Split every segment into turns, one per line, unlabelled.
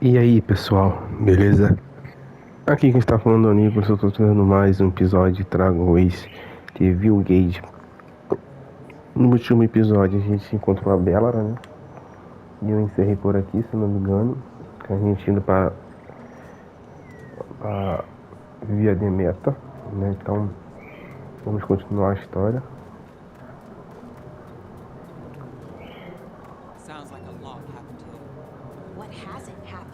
E aí pessoal, beleza? Aqui quem está falando é o Nicolas, eu estou trazendo mais um episódio de Dragoes de Veilguard. No último episódio a gente encontrou a Veilguard, né? E eu encerrei por aqui, se não me engano. A gente indo para a via de meta, né? Então vamos continuar a história.
Sounds like a lot happened here.
What hasn't happened?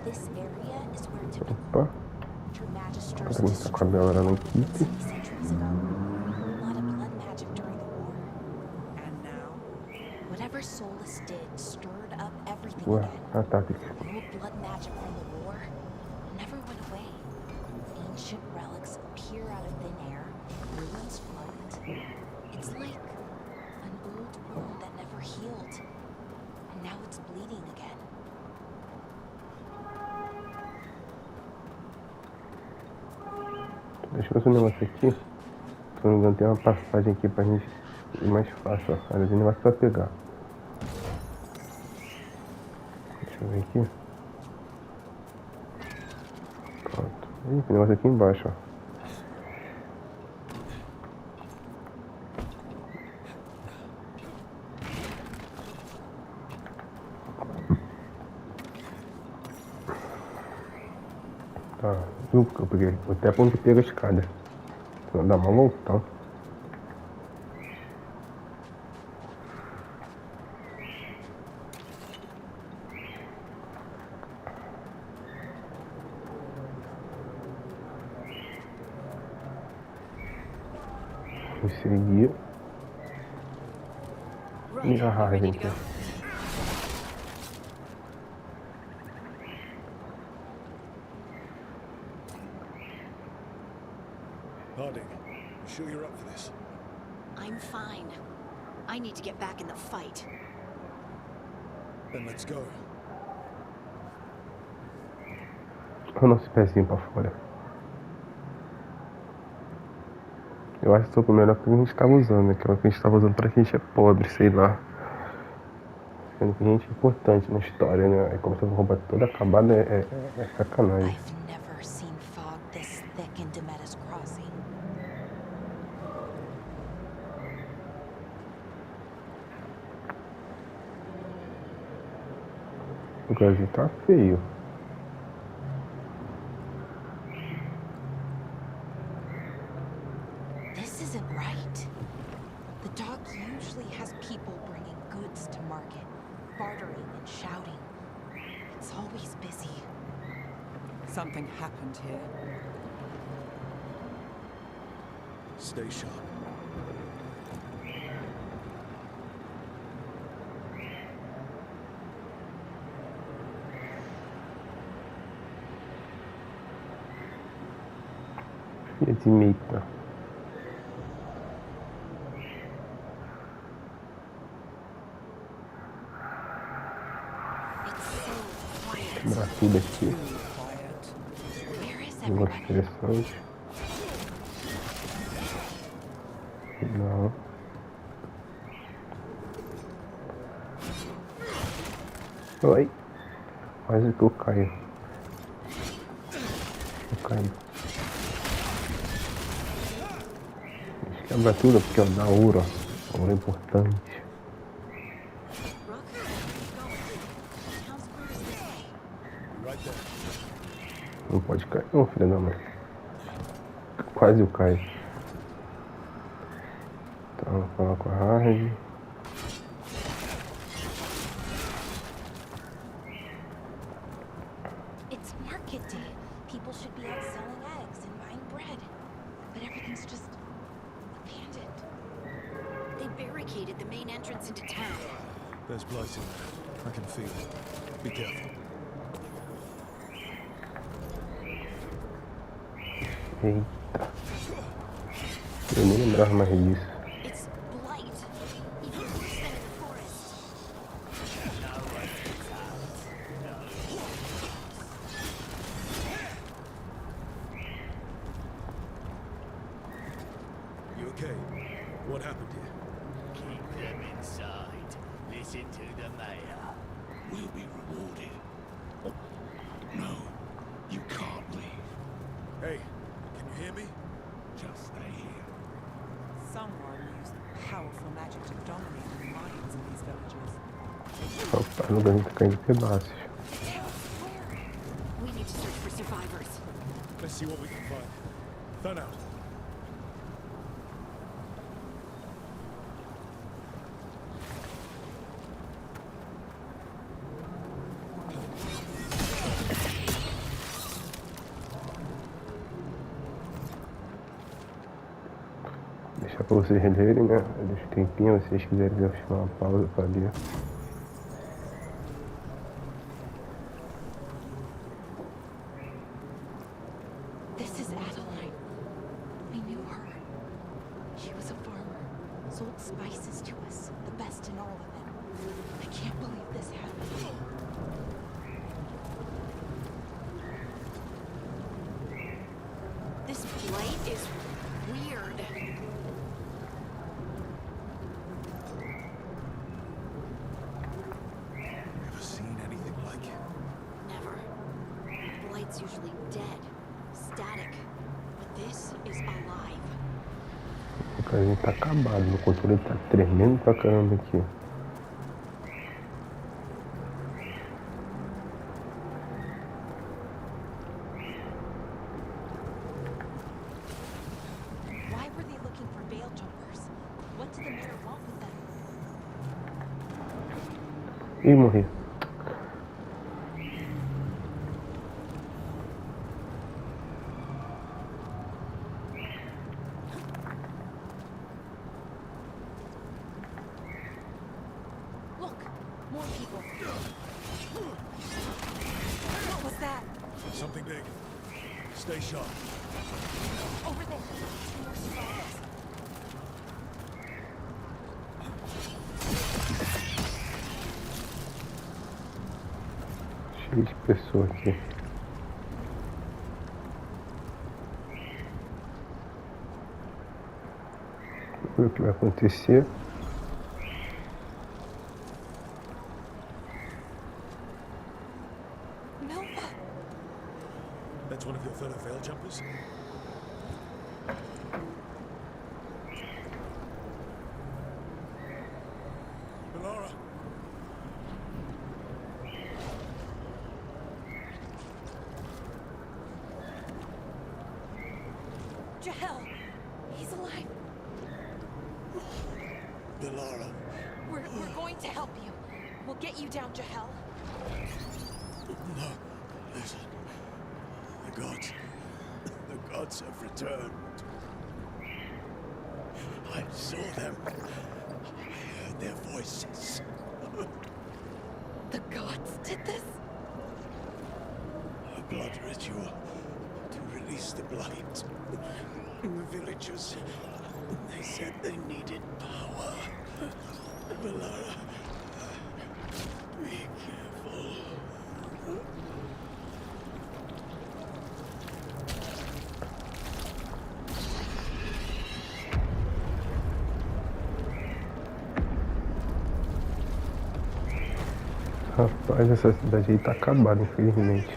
This area is where
Opa,
Her Magisters
pra mim tá com a
destroyed
Veilguard na
Veilguard
equipe.
City centuries ago. A lot of blood magic during the war.
And now?
Whatever Solus did stirred up everything
Ué,
again.
tá.
The old blood magic from the war never went away. Ancient relics appear out of thin air, ruins float. It's like an old wound that never healed. And now it's bleeding again.
Deixa eu ver esse negócio aqui. Se não me engano, tem uma passagem aqui pra gente ir mais fácil, ó. Olha, tem negócio pra pegar. Deixa eu ver aqui. Pronto. Ih, tem negócio aqui embaixo, ó. Tá, viu? Porque eu peguei até pra onde pega a escada. Vou dar uma volta. Vou seguir. E a gente.
Harding, you sure you're up for this?
I'm fine. I need to get back in the fight.
Then let's go.
Olha o nosso pezinho pra fora. Eu acho que sou o melhor que a gente estava usando, né? Que é o que a gente estava usando pra gente é pobre, sei lá. Sendo que a gente é importante na história, né? Aí começando a roubar toda acabada é sacanagem.
I've never seen fog this thick in Demeter's Crossing.
O Brasil tá feio.
This isn't right. The dock usually has people bringing goods to market, bartering and shouting. It's always busy.
Something happened here.
Stay sharp.
Filha de meita.
It's so quiet.
Quebrar tudo aqui.
Quiet.
Where is
Negócio
everybody?
interessante. Não. Oi. Quase que eu caio. Eu caio. Deixa eu quebrar tudo porque dá ouro, ó. Ouro é importante.
Right there.
Não pode cair não, filha da mãe. Quase eu caio. Então, vou falar com a hard.
It's market day. People should be out selling eggs and buying bread. But everything's just abandoned. They barricaded the main entrance into town.
There's blight in there. I can feel it. Be careful.
Eita. Eu nem lembrava mais disso.
It's blight. Even worse than in the forest.
You okay? What happened here?
Keep them inside. Listen to the mayor. We'll be rewarded.
O lugar tá caindo em pedaços.
We need to search for survivors.
Let's see what we can find. Thun out.
Deixar pra vocês lerem, né? Eu deixo um tempinho, se vocês quiserem ver, eu uma pausa pra ler.
This is Adeline. I knew her. She was a farmer, sold spices to us, the best in all of it. I can't believe this happened. This blight is weird.
Ever seen anything like it?
Never. Blight's usually dead, static. But this is alive.
O casinho tá acabado, meu controle tá tremendo pra caramba aqui.
Why were they looking for veil jumpers? What did the mayor want with them?
Ih, morri.
Look, more people. What was that?
Something big. Stay sharp.
Over there. More survivors.
Cheio de pessoas aqui. Vamos ver o que vai acontecer.
Milva!
That's one of your fellow veil jumpers? Melara!
Jahel! He's alive.
Melara!
We're going to help you. We'll get you down, Jahel.
No, listen. The gods have returned. I saw them. I heard their voices.
The gods did this?
A blood ritual to release the blight. The villagers, they said they needed power. Melara, be careful.
Rapaz, essa cidade aí tá acabada, infelizmente.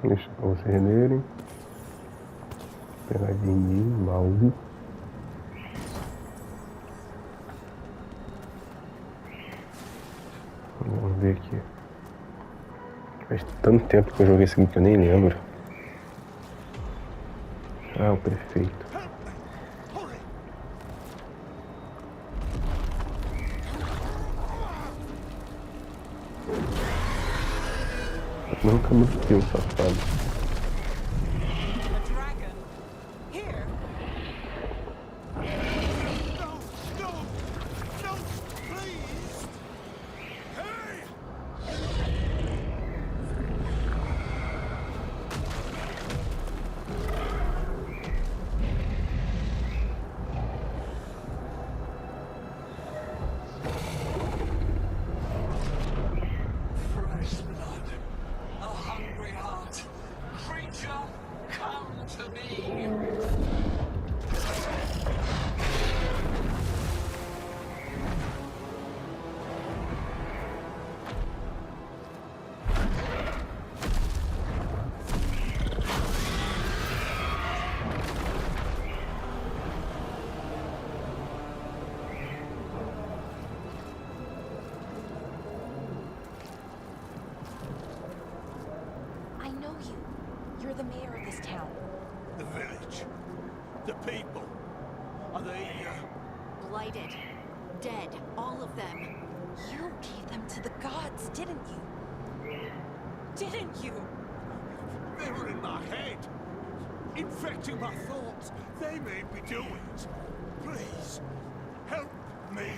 Deixa pra vocês lerem. Pegadinha, mouse. Vamos ver aqui. Faz tanto tempo que eu joguei esse aqui que eu nem lembro. Ah, o prefeito. Nunca matei o safado.
A dragon? Here?
No, please! Hey! Fresh blood.
A hungry heart.
the mayor of this town?
The village. The people. Are they,
Blighted. Dead. All of them. You gave them to the gods, didn't you? Didn't you?
They were in my head. Infecting my thoughts. They made me do it. Please, help me.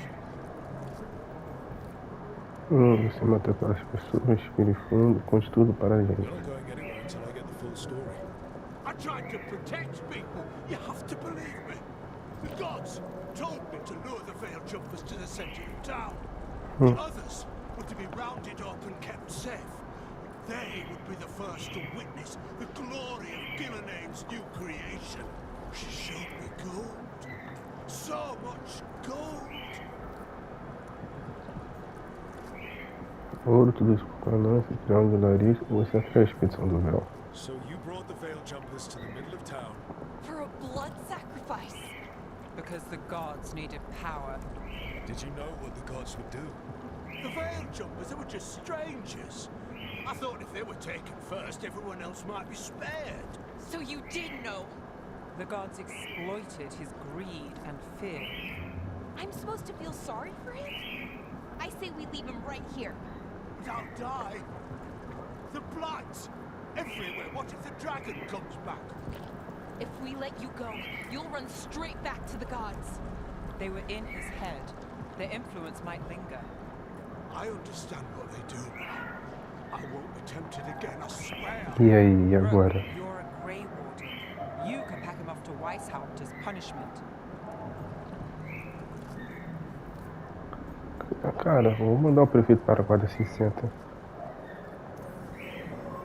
Você matou aquelas pessoas, respire fundo, conte tudo para a gente.
You're not going anywhere until I get the full story. I tried to protect people. You have to believe me. The gods told me to lure the veil jumpers to the center of town. The others were to be rounded up and kept safe. They would be the first to witness the glory of Gillenheim's new creation. She showed me gold. So much gold.
Ouro, tudo isso com ganância, triangularismo, você foi a expedição do véu.
So you brought the veil jumpers to the middle of town.
For a blood sacrifice.
Because the gods needed power.
Did you know what the gods would do? The veil jumpers, they were just strangers. I thought if they were taken first, everyone else might be spared.
So you did know.
The gods exploited his greed and fear.
I'm supposed to feel sorry for him? I say we leave him right here.
But I'll die. The blight. Everywhere. What if the dragon comes back?
If we let you go, you'll run straight back to the gods.
They were in his head. Their influence might linger.
I understand what they do now. I won't be tempted again, I swear.
E aí, e agora?
Brooke, you're a Grey Warden. You can pack him off to Weishaupt as punishment.
Cara, vou mandar o prefeito para a guarda 60.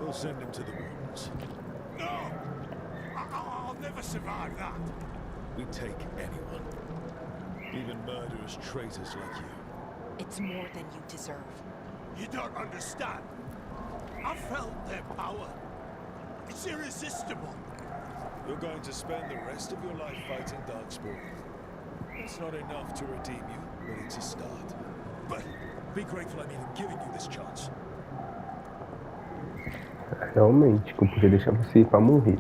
We'll send him to the wardens. No! I'll never survive that. We take anyone. Even murderous traitors like you.
It's more than you deserve.
You don't understand. I felt their power. It's irresistible. You're going to spend the rest of your life fighting Darkspawn. It's not enough to redeem you, but it's a start. But be grateful I'm even giving you this chance.
Realmente, que eu podia deixar você ir pra morrer.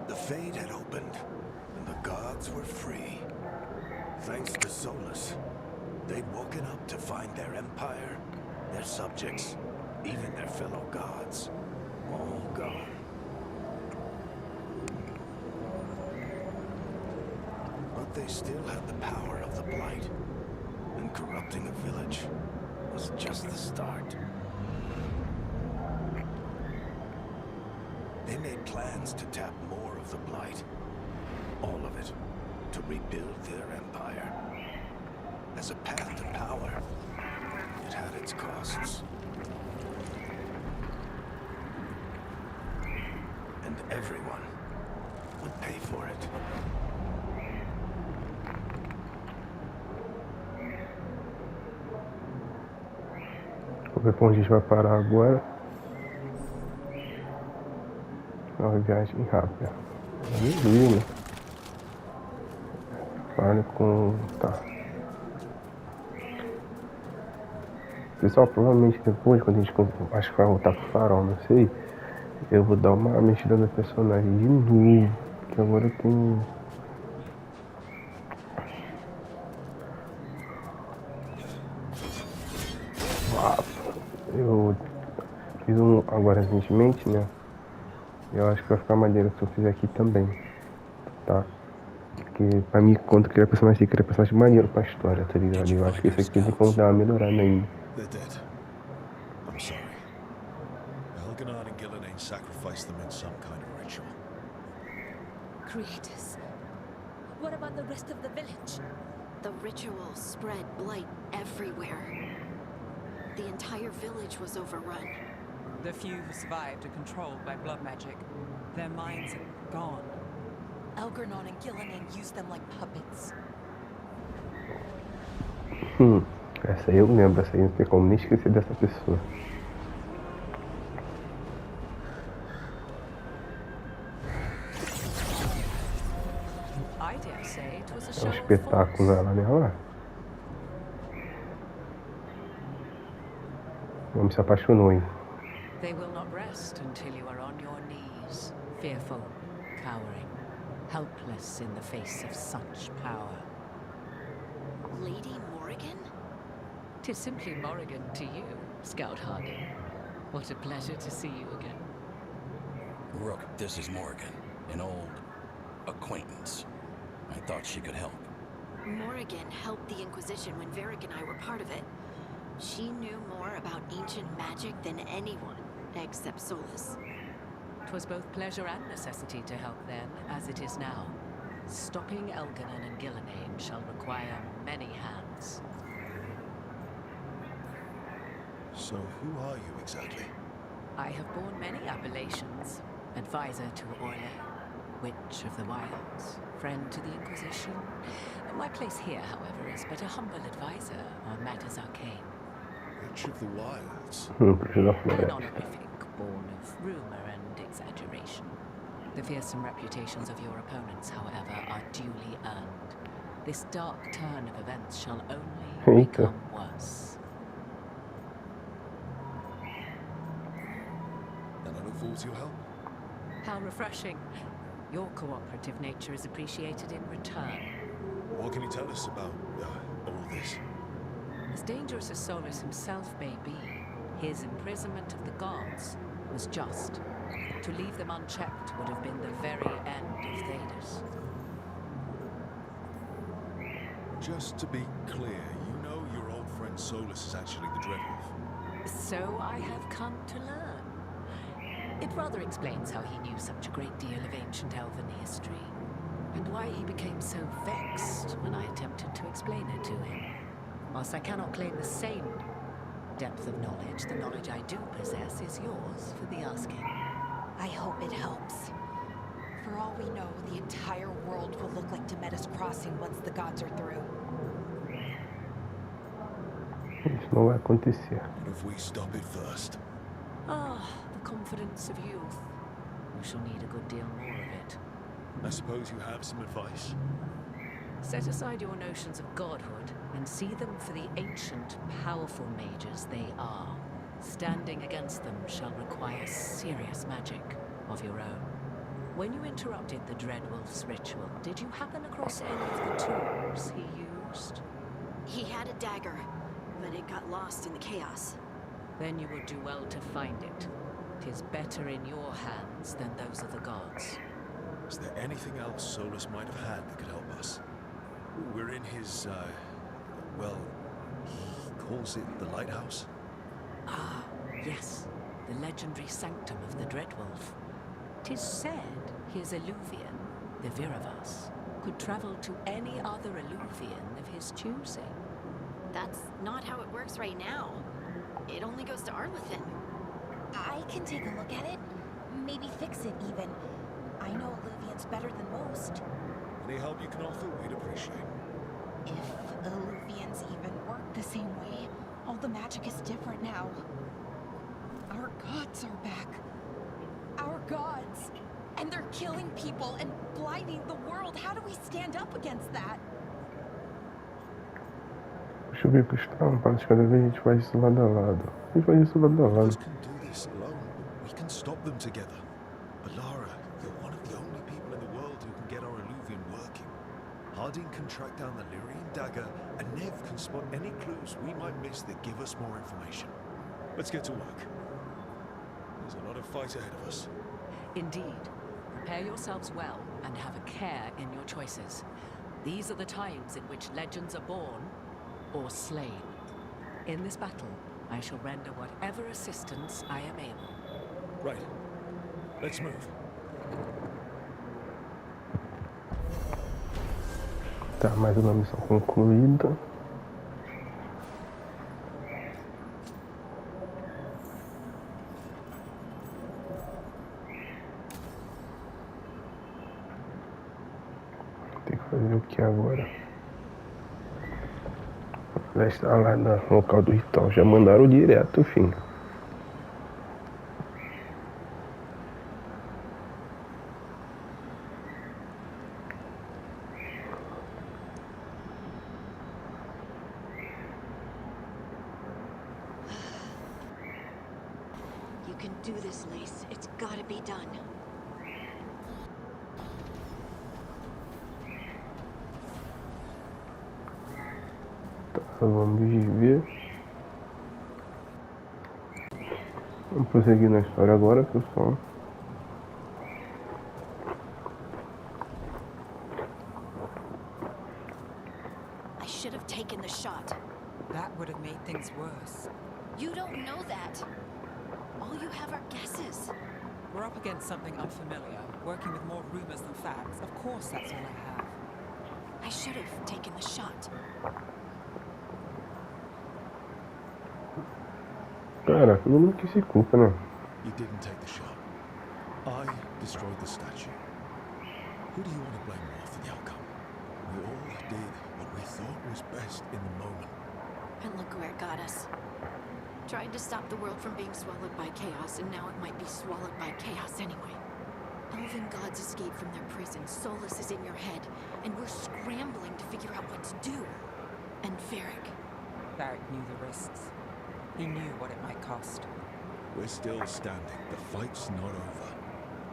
The fade had opened, and the gods were free. Thanks to Solus, they'd woken up to find their empire, their subjects, even their fellow gods, all gone. But they still had the power of the Blight, and corrupting a village was just the start. They made plans to tap more of the Blight, all of it, to rebuild their empire. As a path to power, it had its costs. And everyone would pay for it.
Vou ver onde a gente vai parar agora. É uma viagem rápida. Amigo, né? Fale com... Tá. Pessoal, provavelmente depois, quando a gente... Acho que vai voltar pro farol, não sei. Eu vou dar uma mexida no personagem de novo. Porque agora eu tenho... Eu fiz um agora recentemente, né? Eu acho que vai ficar maneiro se eu fizer aqui também, tá? Porque pra mim, quando eu criar personagem, tem que criar personagem maneiro pra história, tá ligado? Eu acho que esse aqui tem como dar uma melhorada ainda.
They're dead. I'm sorry. Veilguard and Gillenheim sacrificed them in some kind of ritual.
Creators. What about the rest of the village?
The ritual spread blight everywhere. The entire village was overrun.
The few who survived are controlled by blood magic. Their minds are gone.
Algernon and Gillenheim used them like puppets.
Essa aí eu lembro, essa aí não tem como nem esquecer dessa pessoa.
I dare say it was a
É
show
um
of
espetáculo
force.
ela, né? Olha lá. O homem se apaixonou, hein?
They will not rest until you are on your knees, fearful, cowering, helpless in the face of such power.
Lady Morrigan?
'Tis simply Morrigan to you, Scout Hardy. What a pleasure to see you again.
Rook, this is Morrigan, an old acquaintance. I thought she could help.
Morrigan helped the Inquisition when Varric and I were part of it. She knew more about ancient magic than anyone, except Solus.
'Twas both pleasure and necessity to help then, as it is now. Stopping Elganon and Gillenane shall require many hands.
So who are you exactly?
I have borne many appellations. Advisor to Orle, Witch of the Wilds, friend to the Inquisition. My place here, however, is but a humble advisor on matters arcane.
Witch of the Wilds.
An honorific born of rumor and exaggeration. The fearsome reputations of your opponents, however, are duly earned. This dark turn of events shall only become worse.
And I look forward to your help.
How refreshing. Your cooperative nature is appreciated in return.
What can you tell us about all this?
As dangerous as Solus himself may be, his imprisonment of the gods was just. To leave them unchecked would have been the very end of Thedas.
Just to be clear, you know your old friend Solus is actually the Dreadwolf.
So I have come to learn. It rather explains how he knew such a great deal of ancient elven history, and why he became so vexed when I attempted to explain it to him. Whilst I cannot claim the same depth of knowledge, the knowledge I do possess is yours for the asking.
I hope it helps. For all we know, the entire world will look like Demeter's Crossing once the gods are through.
Isso não vai acontecer.
And if we stop it first?
Ah, the confidence of youth. We shall need a good deal more of it.
I suppose you have some advice?
Set aside your notions of godhood and see them for the ancient, powerful mages they are. Standing against them shall require serious magic of your own. When you interrupted the Dreadwolf's ritual, did you happen across any of the tools he used?
He had a dagger, but it got lost in the chaos.
Then you would do well to find it. 'Tis better in your hands than those of the gods.
Is there anything else Solus might have had that could help us? We're in his, well, he calls it the lighthouse?
Ah, yes, the legendary sanctum of the Dreadwolf. 'Tis said his Illuvian, the Viravas, could travel to any other Illuvian of his choosing.
That's not how it works right now. It only goes to Arlethan.
I can take a look at it. Maybe fix it, even. I know Illuvians better than most.
Any help you can offer, we'd appreciate.
If Illuvians even work the same way, all the magic is different now. Our gods are back. Our gods! And they're killing people and blinding the world. How do we stand up against that?
Deixa eu ver que os trampos, cada vez a gente faz isso lado a lado. A gente faz isso lado a
None of
lado.
us can do this alone. We can stop them together. Alara, you're one of the only people in the world who can get our Illuvian working. Harding can track down the Lyrian dagger, and Nev can spot any clues we might miss that give us more information. Let's get to work. There's a lot of fight ahead of us.
Indeed. Prepare yourselves well and have a care in your choices. These are the times in which legends are born or slain. In this battle, I shall render whatever assistance I am able.
Right. Let's move.
Tá, mais uma missão concluída. Tem que fazer o que agora? Já está lá no local do ritual. Já mandaram direto, fim.
You can do this, Lace. It's gotta be done.
Tá, vamos ver. Vamos prosseguir na história agora, pessoal.
I should have taken the shot.
That would have made things worse.
You don't know that. All you have are guesses.
We're up against something unfamiliar, working with more rumors than facts. Of course, that's all I have.
I should have taken the shot.
Cara, todo mundo que se culpa, né?
You didn't take the shot. I destroyed the statue. Who do you want to blame more for the outcome? We all did what we thought was best in the moment.
And look where it got us. Tried to stop the world from being swallowed by chaos, and now it might be swallowed by chaos anyway. Elven gods escaped from their prison, Solus is in your head, and we're scrambling to figure out what to do. And
Varric knew the risks. He knew what it might cost.
We're still standing. The fight's not over.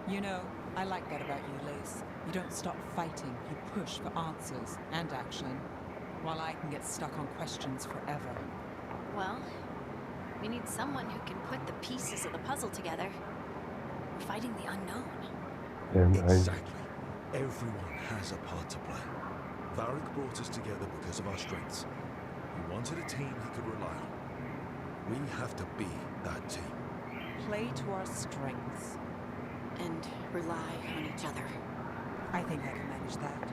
You know, I like that about you, Lace. You don't stop fighting, you push for answers and action, while I can get stuck on questions forever.
well, we need someone who can put the pieces of the puzzle together. We're fighting the unknown.
Exactly. Everyone has a part to play. Varric brought us together because of our strengths. He wanted a team he could rely on. We have to be that team.
Play to our strengths.
And rely on each other.
I think I can manage that.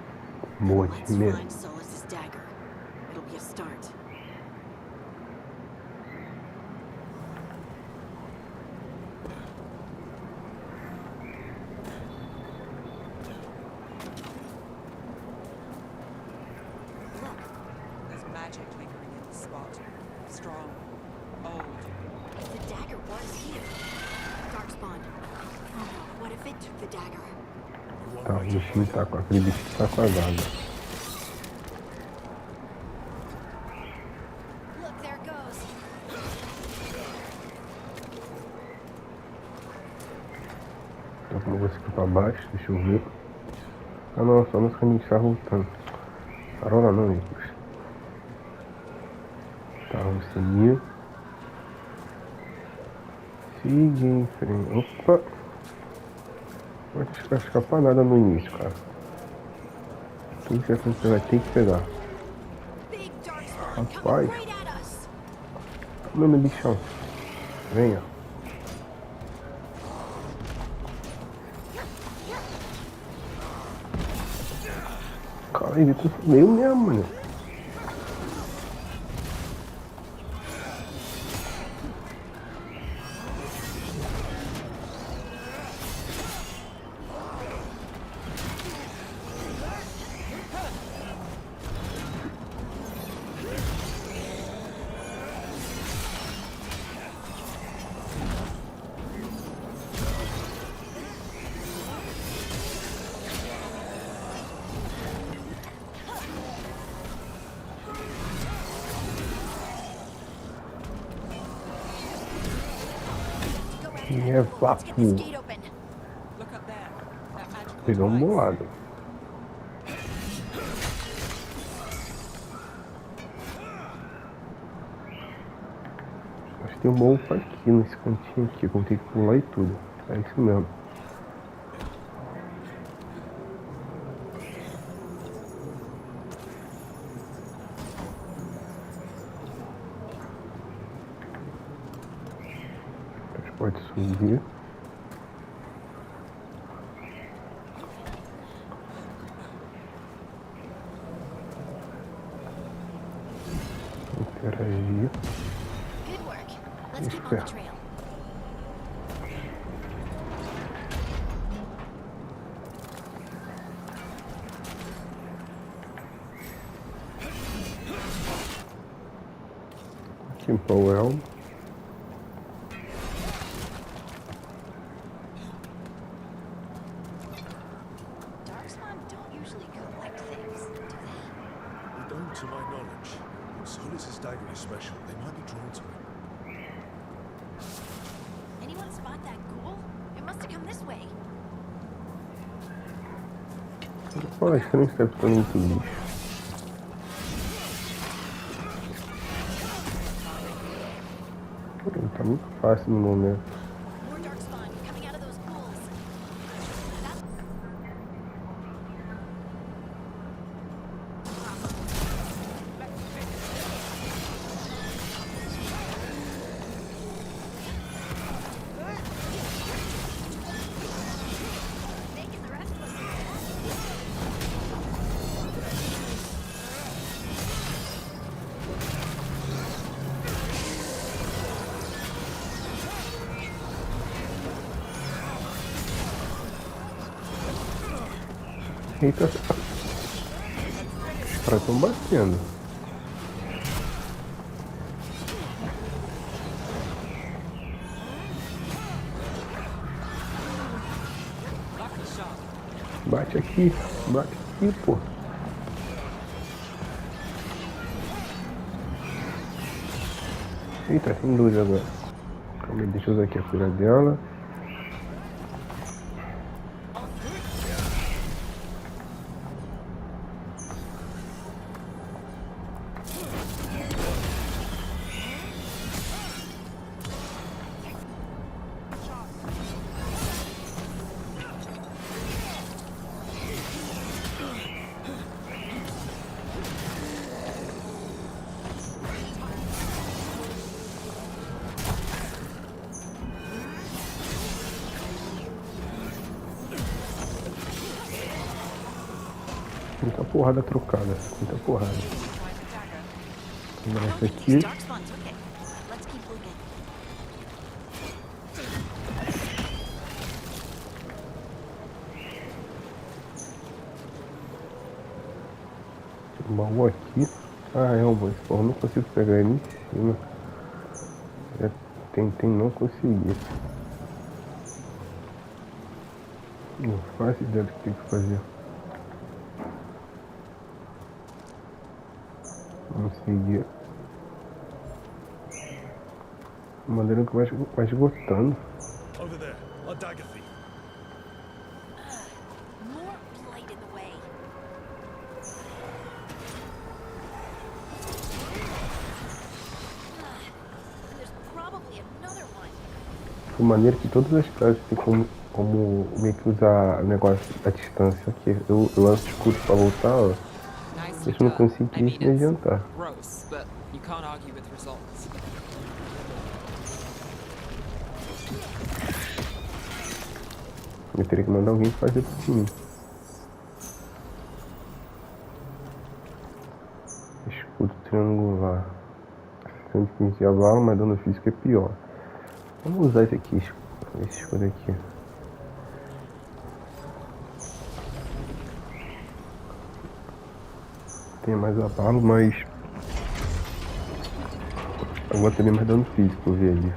Let's find Solus's dagger. It'll be a start.
Look, there's magic lingering in the spot. Strong, old.
If the dagger was here, Darkspawn. Oh no, what if it took the dagger?
Tá, o bichinho tá com aquele bicho que tá apagado.
Look, there it goes.
Então como você aqui pra baixo, deixa eu ver. Ah não, só nos caminhos que tá voltando. Parola não, Nicolas. Tá, vamos seguir. Siga em frente. Opa! Não vai escapar nada no início, cara. Tem que ser assim que você vai ter que pegar.
Big Darkspawn coming
Rapaz.
right at us.
Meu bichão. Venha. Cara, ele tá meio mesmo, mano. É
Let's get
vapo.
this gate open.
Look up there. That magical
Pegou um
device.
bolado. Acho que tem um bom aqui nesse cantinho aqui. Vou ter que pular e tudo. É isso mesmo. Pode subir. Interagir.
Good work. Let's keep on the trail.
Aqui em Powell.
Darkspawn don't usually collect things, do they?
They don't, to my knowledge. Solus's dagger is special. They might be drawn to it.
Anyone
Olha, acho que eu não estou ficando muito lixo. Tá muito fácil no momento.
More darkspawn coming out of those pools. Making the rest of us.
Eita, os caras estão batendo. Bate aqui, pô. Eita, tem luz agora. Calma aí, deixa eu usar aqui a cura dela. Muita porrada trocada, muita porrada. Vamos essa aqui.
Darkspawn took it. Let's keep looking.
Um baú aqui. Ah, é um baú. Esse baú não consigo pegar ele em cima. Já tentei, não consegui. Não faço ideia do que tem que fazer. Consegui. De maneira que vai esgotando.
Over there, a dagger thief.
More blight in the way. And there's probably another one.
De maneira que todas as casas tem como meio que usar o negócio à distância aqui. Eu lanço escudo pra voltar, ó.
Nicely
Isso eu não
done.
consegui
I mean,
me
it's
adiantar.
gross, but you can't argue with results.
Eu teria que mandar alguém fazer por mim. Escudo triangular. 115 a bala, mas dano físico é pior. Vamos usar esse aqui, esse escudo aqui. Tem mais abalo, mas agora tem mais dano físico, eu vi ali.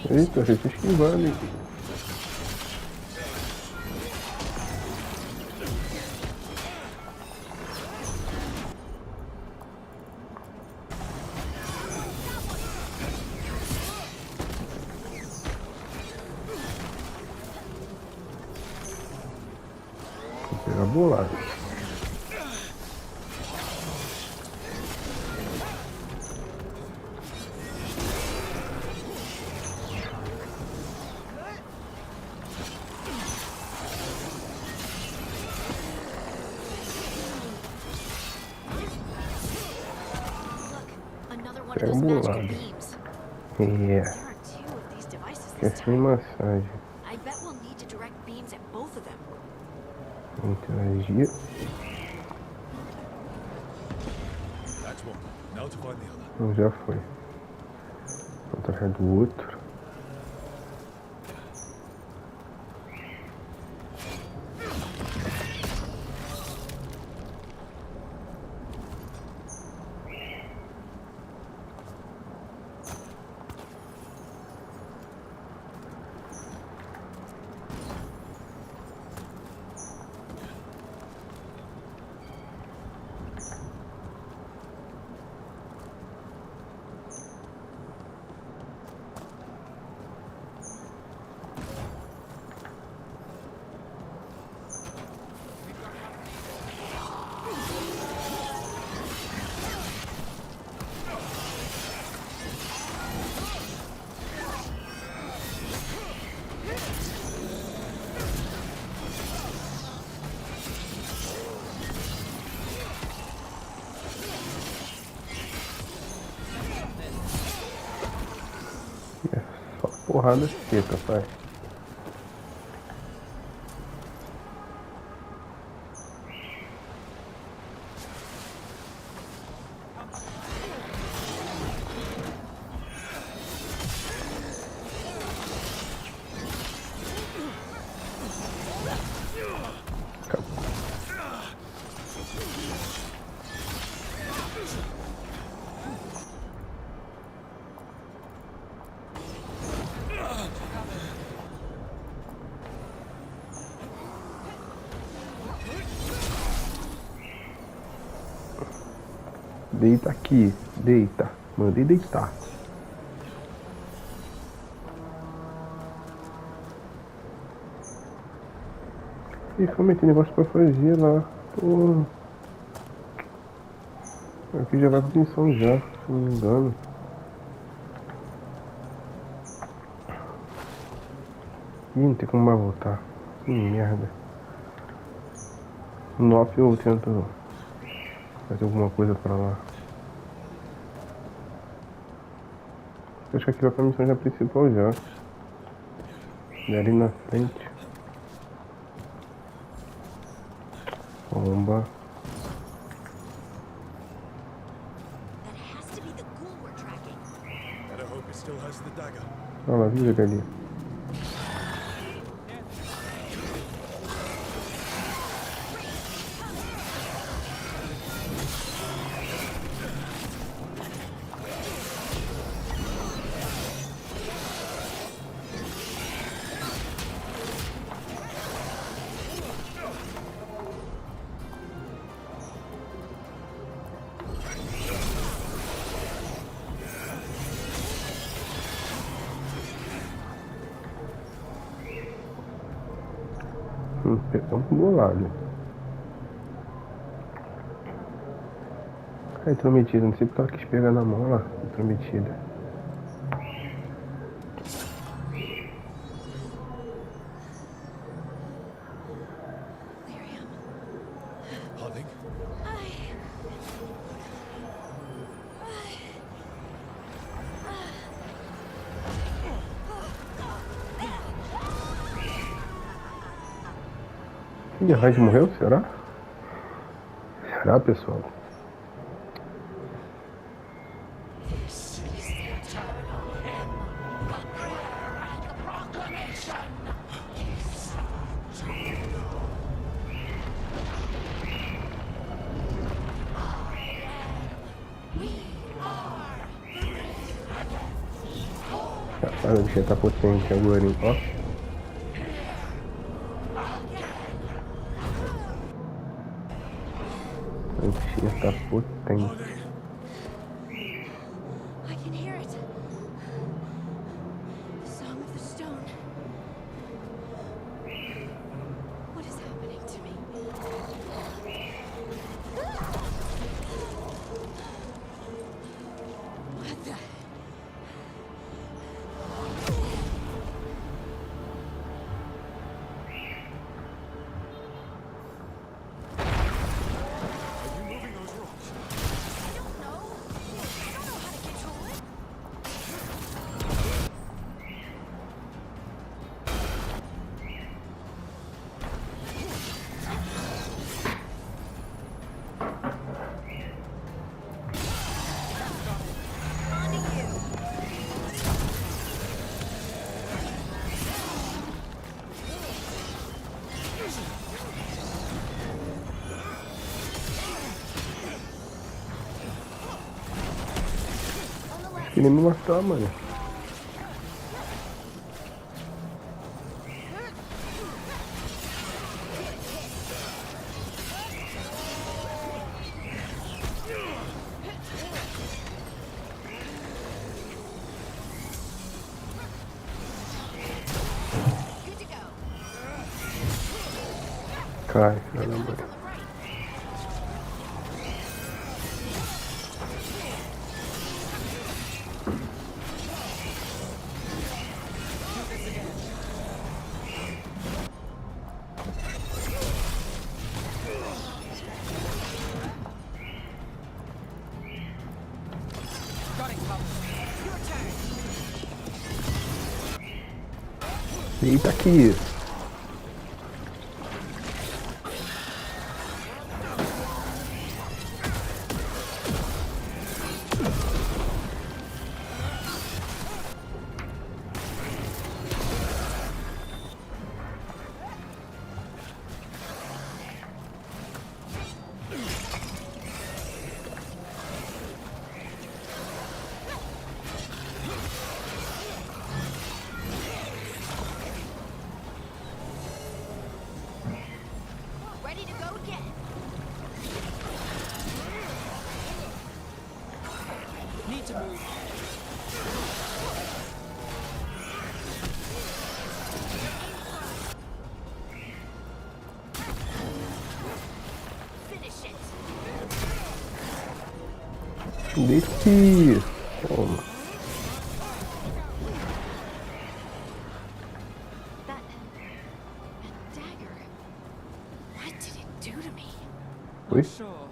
Eita, eu tô esquivando aqui. Vou pegar bolado.
Another one of
Pega
those magical
bolado.
beams.
É,
There are two of these devices
que é
this
sem
time.
massagem.
I bet we'll need to direct beams at both of them.
Interagir.
That's one. Now to find the other.
Não, já foi. Vou atrás do outro. porrada seca, pai. Deita aqui, deita. Mandei deitar. E como tem negócio pra fazer lá? Pô. Aqui já vai pra missão já, se não me engano. Ih, não tem como mais voltar. Que merda. No off eu tento fazer alguma coisa pra lá. Acho que aqui vai pra missão já principal já. E ali na frente. Bomba.
That has to be the ghoul we're tracking.
Better hope it still has the dagger.
Olha lá, viu ele ali. Pegamos bolado. Aí, intrometida, não sei porque ela quis pegar na mão lá, intrometida.
Hunting?
E a Raid morreu? Será? Será, pessoal? Rapaz, o bichinho tá potente agora, hein? Ó. O bichinho tá potente.
I can hear it. The song of the stone. What is happening to me? What the?
Are you moving those rocks?
I don't know. I don't know how to control it. On to you.
Queria me matar, mano.
Good to go.
Cai, caramba.
On the right.
Got it covered. Your turn.
Eita aqui.
Ready to go again.
Need to move.
Finish it.
Deixe. Toma.
That dagger. What did it do to me?
Oi?
Not sure,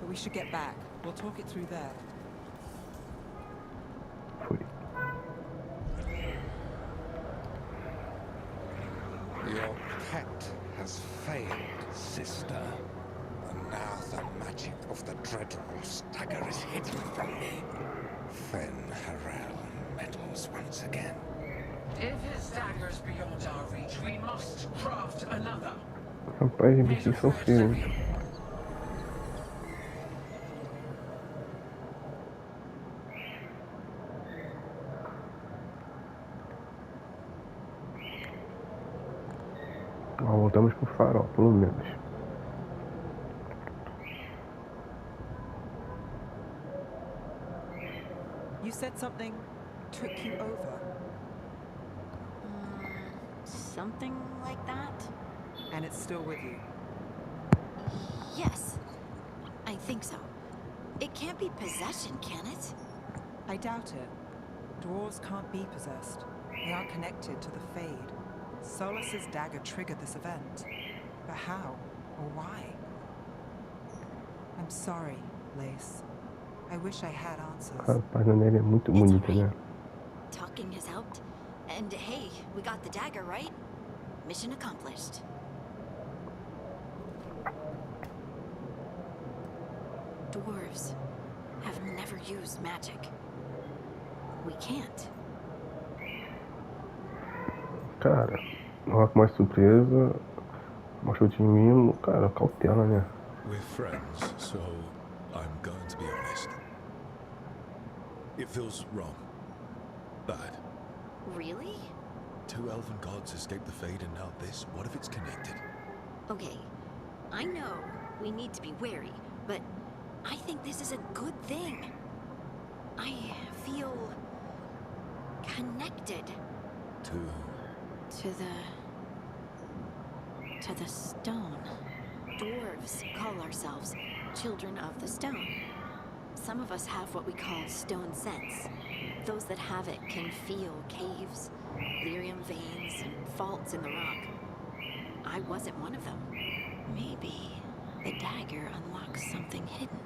but we should get back. We'll talk it through there.
Foi.
Your pact has failed, sister. And now the magic of the Dreadwolf's dagger is hidden from me. Fen Harel meddles once again.
If his dagger's beyond our reach, we must craft another.
Rapaz, os bichinhos são feios. Ó, voltamos pro farol, pelo menos.
You said something took you over,
Something like that?
and it's still with you.
Yes. I think so. It can't be possession, can it?
I doubt it. Dwarves can't be possessed. They are connected to the Fade. Solus's dagger triggered this event. But how? Or why? I'm sorry, Lace. I wish I had answers.
A página dele é muito
It's
bonita,
alright.
né?
Talking has helped. And hey, we got the dagger, right? Mission accomplished. Dwarves have never used magic. We can't.
Cara, olha com mais surpresa. Mostrou de mim, cara, cautela, né?
We're friends, so I'm going to be honest. It feels wrong. Bad.
Really?
Two elven gods escaped the Fade and now this. What if it's connected?
Okay, I know we need to be wary, but I think this is a good thing. I feel connected
To
to the stone. Dwarves call ourselves children of the stone. Some of us have what we call stone sense. Those that have it can feel caves, lyrium veins, and faults in the rock. I wasn't one of them. Maybe the dagger unlocks something hidden.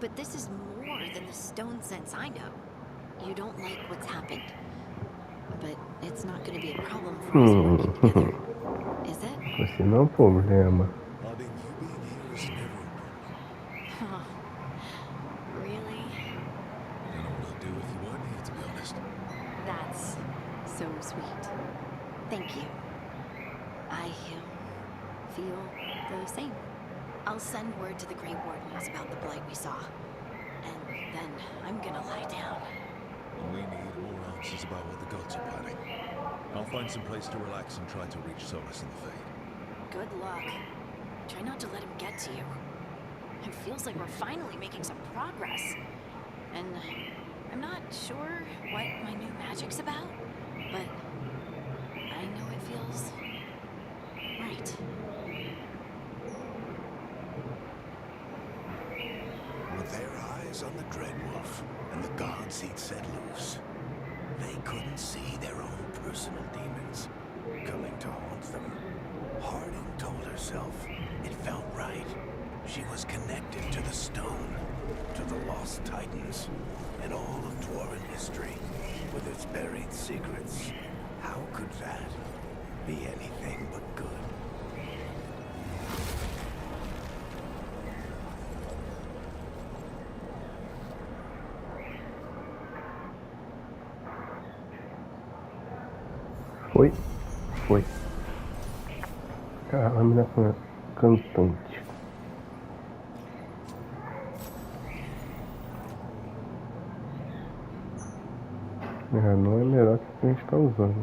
But this is more than the stone sense I know. You don't like what's happened. But it's not going to be a problem for us working together. Is it?
Você não é um problema.
Harding, you being here is never a problem.
Really?
I don't know what I'd do if you weren't here, to be honest.
That's so sweet. Thank you. I feel the same. I'll send word to the Grey Wardens about the blight we saw. And then I'm gonna lie down.
We need more answers about what the gods are planning. I'll find some place to relax and try to reach Solus in the Fade.
Good luck. Try not to let him get to you. It feels like we're finally making some progress. And I'm not sure what my new magic's about, but I know it feels right.
With their eyes on the Dreadwolf and the gods he'd set loose, they couldn't see their own personal demons coming to haunt them. Harding told herself it felt right. She was connected to the stone, to the lost titans, and all of Dwarven history, with its buried secrets. How How could that be anything but good?
Foi? Foi. A lâmina cantante. Não é melhor que o que a gente está usando.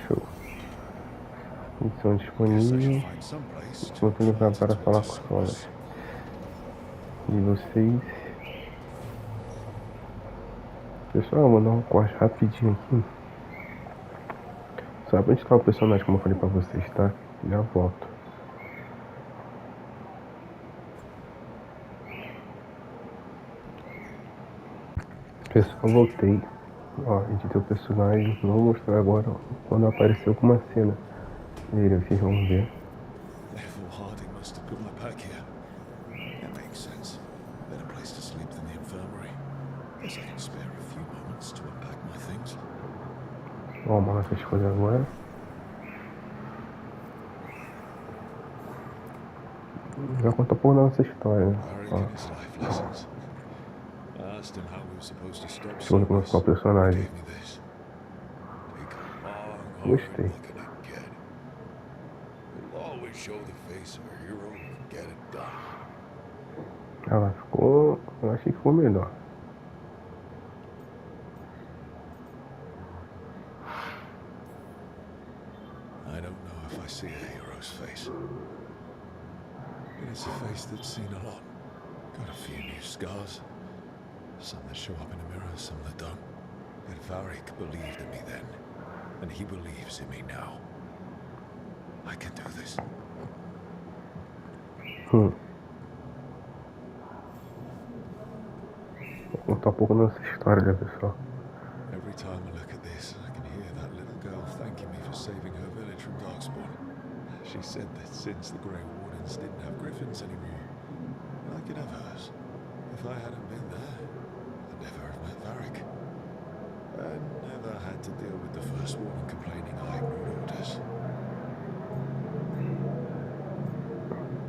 Show. Missão disponível. Vou utilizar para falar com solas. E vocês. Pessoal, vou dar um corte rapidinho aqui. Só pra instalar o personagem, como eu falei pra vocês, tá? Já volto. Pessoal, voltei. Ó, editei o personagem. Não vou mostrar agora, ó, quando apareceu com uma cena dele, vocês vão ver. Ó, uma essas coisas agora. Já conta um pouco da nossa história, né? Ó. Deixa eu ver como vai ficar o personagem. Gostei. Ela ficou... Eu achei que ficou melhor.
See a hero's face. But it's a face that's seen a lot. Got a few new scars. Some that show up in the mirror, some that don't. But Varric believed in me then, and he believes in me now. I can do this.
Vou contar um pouco da nossa história, né, pessoal?
Every time I look at this, I can hear that little girl thanking me for saving her village from Darkspawn. She said that since the Grey Wardens didn't have griffins anymore, I could have hers. If I hadn't been there, I'd never have met Varric. I never had to deal with the First Warden complaining I ignored orders.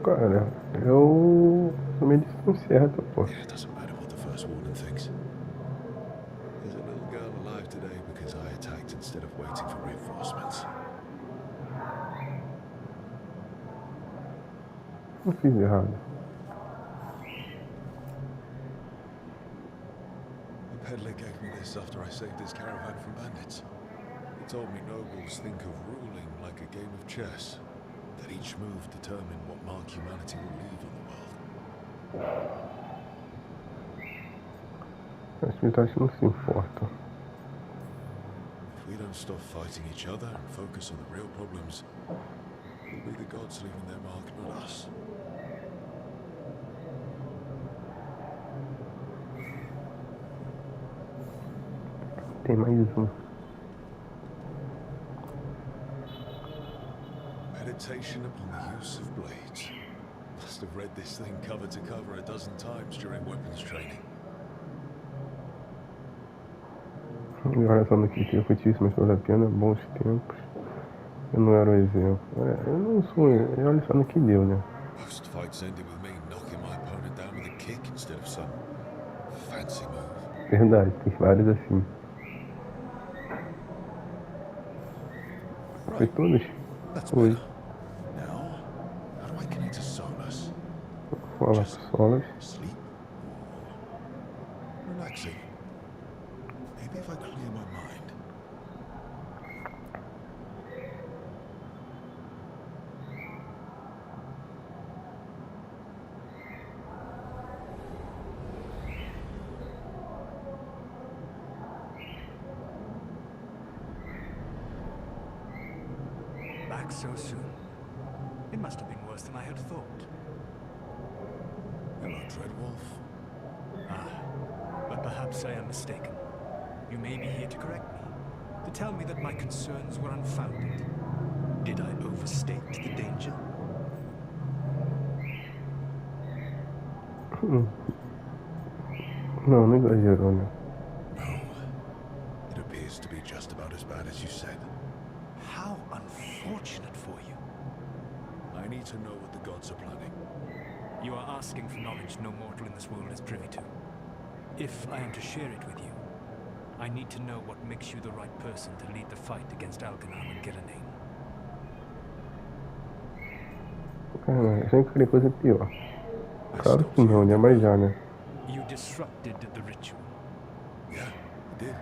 Cara, eu tomei decisão certa, pô.
Yeah, it doesn't matter what the First Warden thinks. There's a little girl alive today because I attacked instead of waiting for reinforcements.
Não fiz errado.
The peddler gave me this after I saved his caravan from bandits. He told me nobles think of ruling like a game of chess, that each move determined what mark humanity will leave on the world.
As militares não se importam.
If we don't stop fighting each other and focus on the real problems, it'll be the gods leaving their mark, not us.
Tem mais um.
Meditation upon the use of blades. Must have read this thing cover to cover a dozen times during weapons training.
Olha só no que tinha feitiço, mas vale a pena, bons tempos. Eu não era o exemplo. Eu não sou. Olha só no que deu, né?
Most fights ended with me knocking my opponent down with a kick instead of some fancy move.
Verdade, tem vários assim. Foi todos? Foi.
Now, how do I connect to Solus?
Fala solas.
Sleep? Or relaxing? Maybe if I clear my mind.
Back so soon. It must have been worse than I had thought.
Hello, Dreadwolf.
Ah, but perhaps I am mistaken. You may be here to correct me, to tell me that my concerns were unfounded. Did I overstate the danger?
Não, não exagerou, né?
No. It appears to be just about about as bad as you said.
How unfortunate for you.
I need to know what the gods are planning.
You are asking for knowledge no mortal in this world is privy to. If I am to share it with you, I need to know what makes you the right person to lead the fight against Algernon and Gillenane.
Cara, sempre queria coisa pior. Claro que não, né? Mas já, né?
You disrupted the ritual.
Yeah, I did.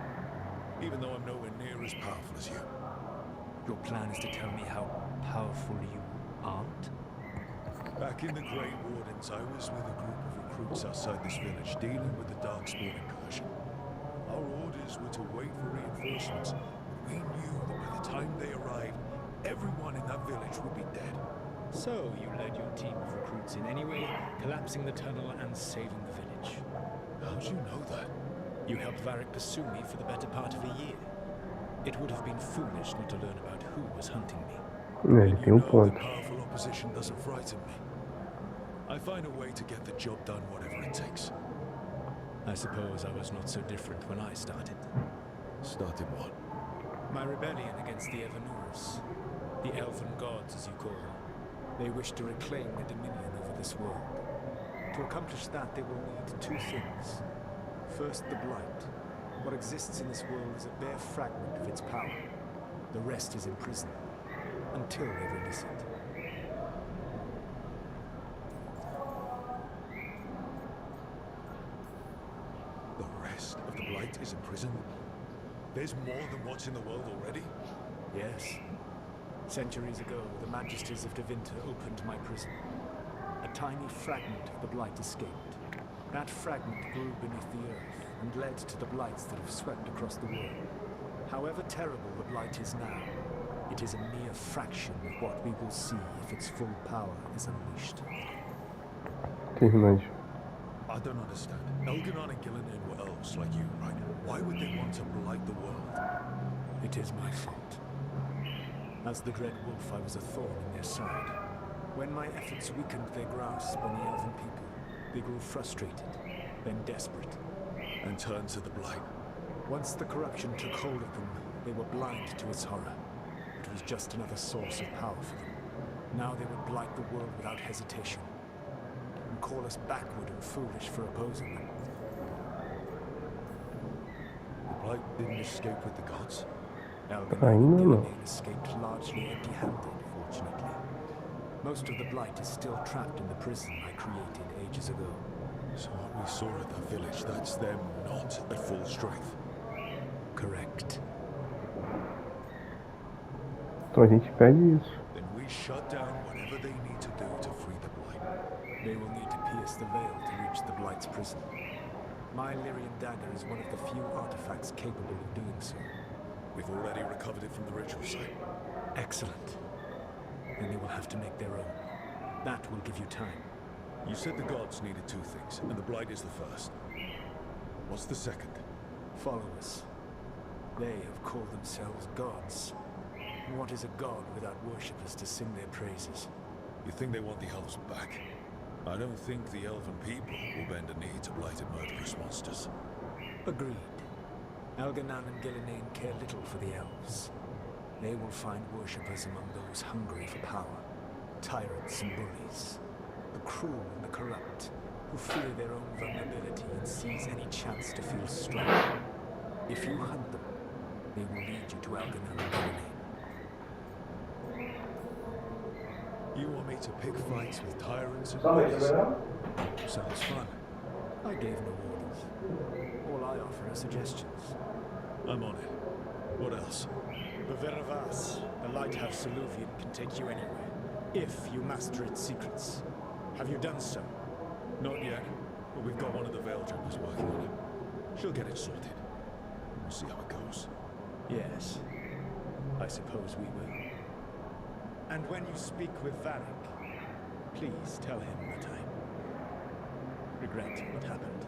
Even though I'm nowhere near as powerful as you.
Your plan is to tell me how powerful you aren't?
Back in the Grey Wardens, I was with a group of recruits outside this village dealing with the Darkspawn incursion. Our orders were to wait for reinforcements. We knew that by the time they arrived, everyone in that village would be dead.
So you led your team of recruits in anyway, collapsing the tunnel and saving the village.
How'd you know that?
You helped Varric pursue me for the better part of a year. It would have been foolish not to learn about who was hunting me.
Ele tem ponto.
Powerful opposition doesn't frighten me. I find a way to get the job done, whatever it takes.
I suppose I was not so different when I started.
Started what?
My rebellion against the Evanurs. The elven gods, as you call them. They wish to reclaim their dominion over this world. To accomplish that, they will need two things. First, the Blight. What exists in this world is a bare fragment of its power. The rest is in prison, until they release it.
The rest of the Blight is in prison? There's more than what's in the world already?
Yes. Centuries ago, the Majesties of Devinter opened my prison. A tiny fragment of the Blight escaped. That fragment grew beneath the earth and led to the Blights that have swept across the world. However terrible the Blight is now, it is a mere fraction of what we will see if its full power is unleashed.
I don't understand. Algernon and Gillenane were elves like you, right? Why would they want to blight the world?
It is my fault. As the Dread Wolf, I was a thorn in their side. When my efforts weakened their grasp on the elven people, they grew frustrated, then desperate.
And turned to the Blight.
Once the corruption took hold of them, they were blind to its horror. It was just another source of power for them. Now they would blight the world without hesitation, and call us backward and foolish for opposing them.
The Blight didn't escape with the gods?
Algernon and Gillenane escaped largely empty-handed, fortunately. Most of the Blight is still trapped in the prison I created ages ago.
So what we saw at that village, that's them not at full strength?
Correct.
Então a gente pede isso.
Then we shut down whatever they need to do to free the Blight.
They will need to pierce the veil to reach the Blight's prison. My Lyrian dagger is one of the few artifacts capable of doing so.
We've already recovered it from the ritual site.
Excellent. Then they will have to make their own. That will give you time.
You said the gods needed two things, and the Blight is the first. What's the second?
Followers. They have called themselves gods. And what is a god without worshippers to sing their praises?
You think they want the elves back? I don't think the elven people will bend a knee to blighted murderous monsters.
Agreed. Algernon and Gillenane care little for the elves. They will find worshippers among those hungry for power. Tyrants and bullies. The cruel and the corrupt, who fear their own vulnerability and seize any chance to feel strong. If you hunt them, they will lead you to Algernon and Gillenane.
You want me to pick fights with tyrants and bullies?
Sounds fun. I gave no orders. All I offer are suggestions.
I'm on it. What else?
The Veravas, the lighthouse Soluvian, can take you anywhere, if you master its secrets. Have you done so?
Not yet, but we've got one of the Veil jumpers working on it. She'll get it sorted. We'll see how it goes.
Yes, I suppose we will. And when you speak with Varric, please tell him that I regret what happened.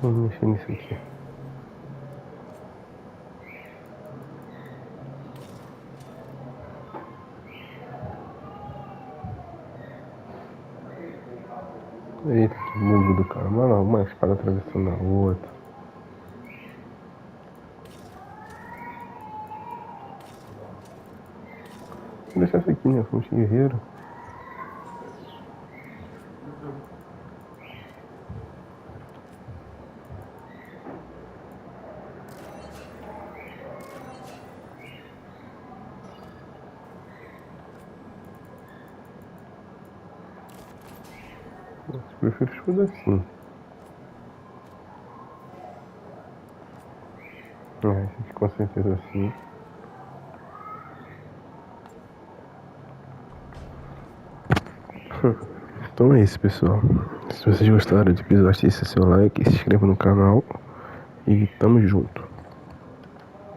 Vamos mexer nisso aqui. Eita, que bug do cara. Mano, uma espada atravessando a outra. Vou deixar essa aqui, né? Fonte guerreiro. Eu prefiro escudo assim. Esse aqui com certeza assim. Então é isso, pessoal. Se vocês gostaram do episódio, deixe seu like, se inscreva no canal e tamo junto.